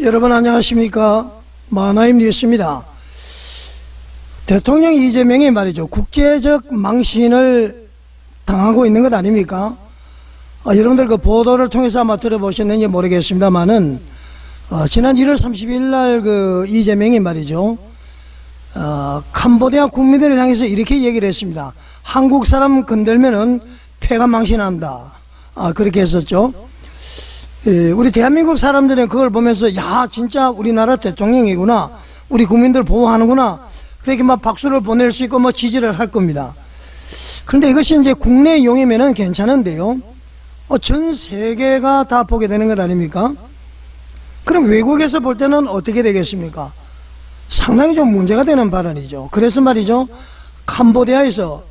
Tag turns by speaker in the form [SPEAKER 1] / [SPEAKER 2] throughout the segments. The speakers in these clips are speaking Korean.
[SPEAKER 1] 여러분 안녕하십니까. 마나임 뉴스입니다. 대통령 이재명이 말이죠, 국제적 망신을 당하고 있는 것 아닙니까? 여러분들 그 보도를 통해서 아마 들어보셨는지 모르겠습니다만은 지난 1월 30일 날 그 이재명이 말이죠, 캄보디아 국민들을 향해서 이렇게 얘기를 했습니다. 한국 사람 건들면은 폐가 망신한다. 그렇게 했었죠. 우리 대한민국 사람들은 그걸 보면서 야 진짜 우리나라 대통령이구나, 우리 국민들 보호하는구나, 그렇게 막 박수를 보낼 수 있고 뭐 지지를 할 겁니다. 그런데 이것이 이제 국내용이면은 괜찮은데요, 전 세계가 다 보게 되는 것 아닙니까? 그럼 외국에서 볼 때는 어떻게 되겠습니까? 상당히 좀 문제가 되는 발언이죠. 그래서 말이죠, 캄보디아에서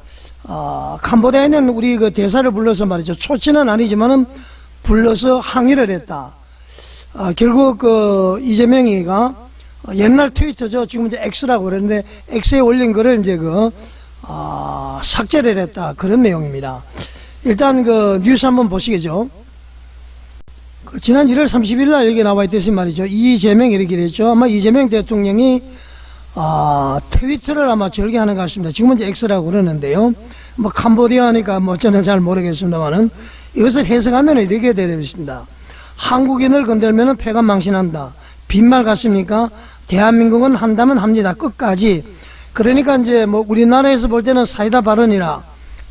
[SPEAKER 1] 캄보디아에 있는 우리 그 대사를 불러서 말이죠, 초치는 아니지만은 불러서 항의를 했다. 결국 그 이재명이가 옛날 트위터죠, 지금 이제 X라고 그러는데 X에 올린 거를 이제 삭제를 했다, 그런 내용입니다. 일단 그 뉴스 한번 보시겠죠. 지난 1월 30일 날 여기 나와 있듯이 말이죠, 이재명이 이렇게 됐죠. 아마 이재명 대통령이 트위터를 아마 절개하는 것 같습니다. 지금은 이제 X라고 그러는데요, 뭐 캄보디아 하니까 뭐 저는 잘 모르겠습니다만은 이것을 해석하면 이렇게 되겠습니다. 한국인을 건들면 폐가 망신한다. 빈말 같습니까? 대한민국은 한다면 합니다, 끝까지. 그러니까 이제 뭐 우리나라에서 볼 때는 사이다 발언이라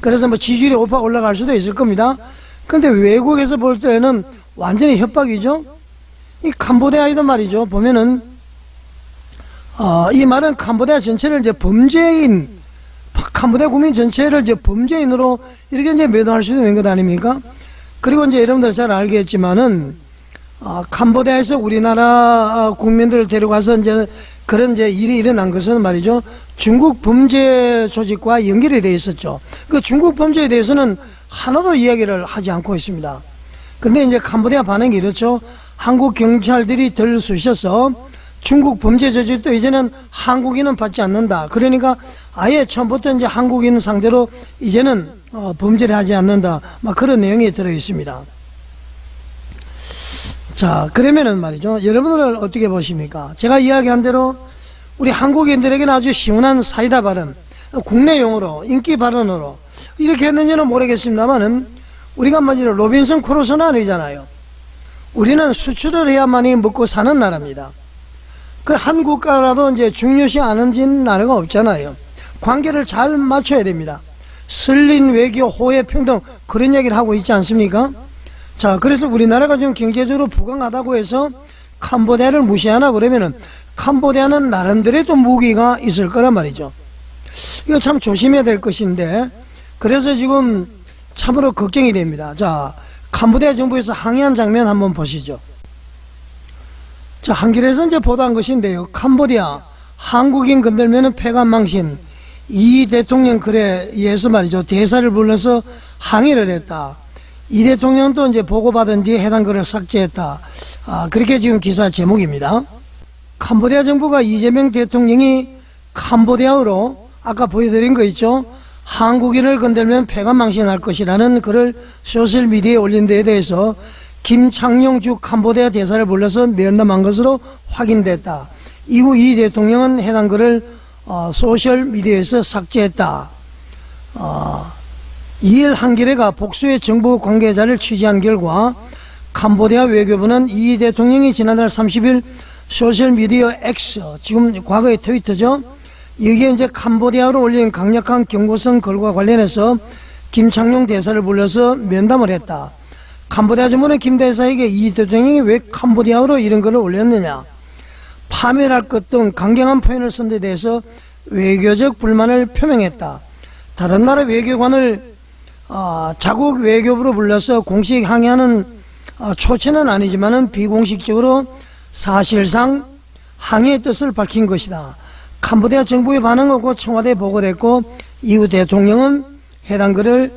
[SPEAKER 1] 그래서 뭐 지지율이 올라갈 수도 있을 겁니다. 그런데 외국에서 볼 때는 완전히 협박이죠. 이 캄보디아이도 말이죠, 보면은 이 말은 캄보디아 전체를 이제 범죄인, 캄보디아 국민 전체를 이제 범죄인으로 이렇게 이제 매도할 수도 있는 것 아닙니까? 그리고 이제 여러분들 잘 알겠지만은 캄보디아에서 우리나라 국민들을 데려가서 이제 그런 이제 일이 일어난 것은 말이죠, 중국 범죄 조직과 연결이 되어 있었죠. 그 중국 범죄에 대해서는 하나도 이야기를 하지 않고 있습니다. 근데 이제 캄보디아 반응이 이렇죠. 한국 경찰들이 들쑤셔서 중국 범죄 조직도 이제는 한국인은 받지 않는다. 그러니까 아예 처음부터 이제 한국인 상대로 이제는 범죄를 하지 않는다, 막 그런 내용이 들어 있습니다. 자, 그러면은 말이죠, 여러분들은 어떻게 보십니까? 제가 이야기한 대로 우리 한국인들에게는 아주 시원한 사이다 발언, 국내용으로 인기 발언으로 이렇게 했는지는 모르겠습니다만은 우리가 말이죠, 로빈슨 크루소는 아니잖아요. 우리는 수출을 해야만이 먹고 사는 나라입니다. 그 한 국가라도 이제 중요시 않은 나라가 없잖아요. 관계를 잘 맞춰야 됩니다. 설린 외교, 호혜, 평등, 그런 얘기를 하고 있지 않습니까? 자, 그래서 우리나라가 좀 경제적으로 부강하다고 해서 캄보디아를 무시하나 그러면은 캄보디아는 나름대로의 또 무기가 있을 거란 말이죠. 이거 참 조심해야 될 것인데, 그래서 지금 참으로 걱정이 됩니다. 자, 캄보디아 정부에서 항의한 장면 한번 보시죠. 자, 한겨레에서 이제 보도한 것인데요, 캄보디아 한국인 건들면은 폐가 망신, 이 대통령 글에 의해서 말이죠, 대사를 불러서 항의를 했다. 이 대통령도 이제 보고받은 뒤에 해당 글을 삭제했다. 그렇게 지금 기사 제목입니다. 캄보디아 정부가 이재명 대통령이 캄보디아어로 아까 보여드린 거 있죠, 한국인을 건들면 폐가 망신할 것이라는 글을 소셜미디어에 올린 데에 대해서 김창룡 주 캄보디아 대사를 불러서 면담한 것으로 확인됐다. 이후 이 대통령은 해당 글을 소셜미디어에서 삭제했다. 이일 한겨레가 복수의 정부 관계자를 취재한 결과 캄보디아 외교부는 이 대통령이 지난달 30일 소셜미디어 X, 지금 과거의 트위터죠, 여기에 이제 캄보디아로 올린 강력한 경고성 글과 관련해서 김창룡 대사를 불러서 면담을 했다. 캄보디아 정부는 김 대사에게 이 대통령이 왜 캄보디아어로 이런 글을 올렸느냐, 파멸할 것 등 강경한 표현을 쓴 데 대해서 외교적 불만을 표명했다. 다른 나라 외교관을 자국 외교부로 불러서 공식 항의하는 초치는 아니지만은 비공식적으로 사실상 항의의 뜻을 밝힌 것이다. 캄보디아 정부의 반응은 곧 청와대에 보고됐고 이후 대통령은 해당 글을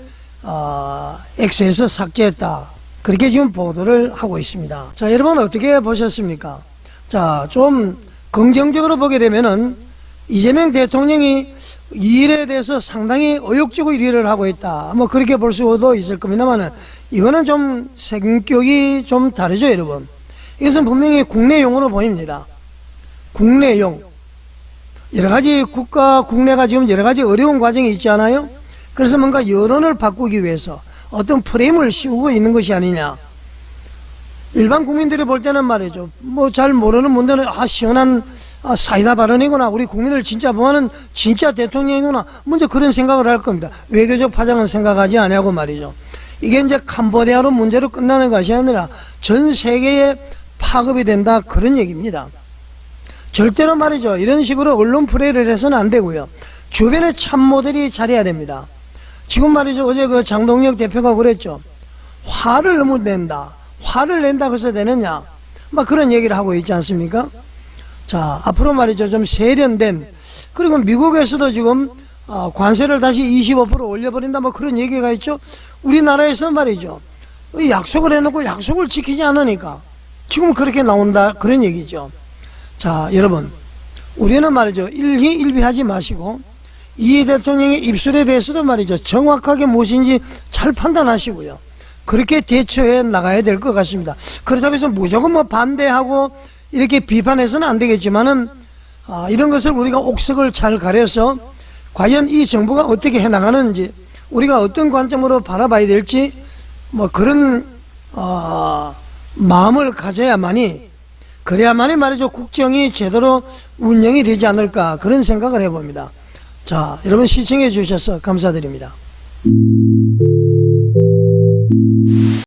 [SPEAKER 1] X에서 삭제했다. 그렇게 지금 보도를 하고 있습니다. 자, 여러분 어떻게 보셨습니까? 자, 좀 긍정적으로 보게 되면은 이재명 대통령이 이 일에 대해서 상당히 의욕적으로 일을 하고 있다, 뭐 그렇게 볼 수도 있을 겁니다만 이거는 좀 성격이 좀 다르죠, 여러분. 이것은 분명히 국내용으로 보입니다. 국내용. 여러 가지 국내가 지금 여러 가지 어려운 과정이 있지 않아요? 그래서 뭔가 여론을 바꾸기 위해서 어떤 프레임을 씌우고 있는 것이 아니냐. 일반 국민들이 볼 때는 말이죠. 뭐 잘 모르는 분들은 시원한 사이다 발언이구나. 우리 국민을 진짜 보호하는 진짜 대통령이구나. 먼저 그런 생각을 할 겁니다. 외교적 파장은 생각하지 않냐고 말이죠. 이게 이제 캄보디아로 문제로 끝나는 것이 아니라 전 세계에 파급이 된다. 그런 얘기입니다. 절대로 말이죠. 이런 식으로 언론 플레이를 해서는 안 되고요. 주변에 참모들이 잘해야 됩니다. 지금 말이죠. 어제 그 장동혁 대표가 그랬죠. 화를 너무 낸다. 화를 낸다고 해서 되느냐. 막 그런 얘기를 하고 있지 않습니까? 자, 앞으로 말이죠. 좀 세련된, 그리고 미국에서도 지금 관세를 다시 25% 올려버린다. 뭐 그런 얘기가 있죠. 우리나라에서 말이죠. 약속을 해놓고 약속을 지키지 않으니까 지금 그렇게 나온다. 그런 얘기죠. 자, 여러분. 우리는 말이죠. 일희일비하지 마시고 이 대통령의 입술에 대해서도 말이죠. 정확하게 무엇인지 잘 판단하시고요. 그렇게 대처해 나가야 될 것 같습니다. 그렇다고 해서 무조건 뭐 반대하고 이렇게 비판해서는 안 되겠지만은, 이런 것을 우리가 옥석을 잘 가려서 과연 이 정부가 어떻게 해 나가는지, 우리가 어떤 관점으로 바라봐야 될지, 뭐 그런, 마음을 가져야만이, 그래야만이 말이죠. 국정이 제대로 운영이 되지 않을까, 그런 생각을 해봅니다. 자, 여러분 시청해 주셔서 감사드립니다.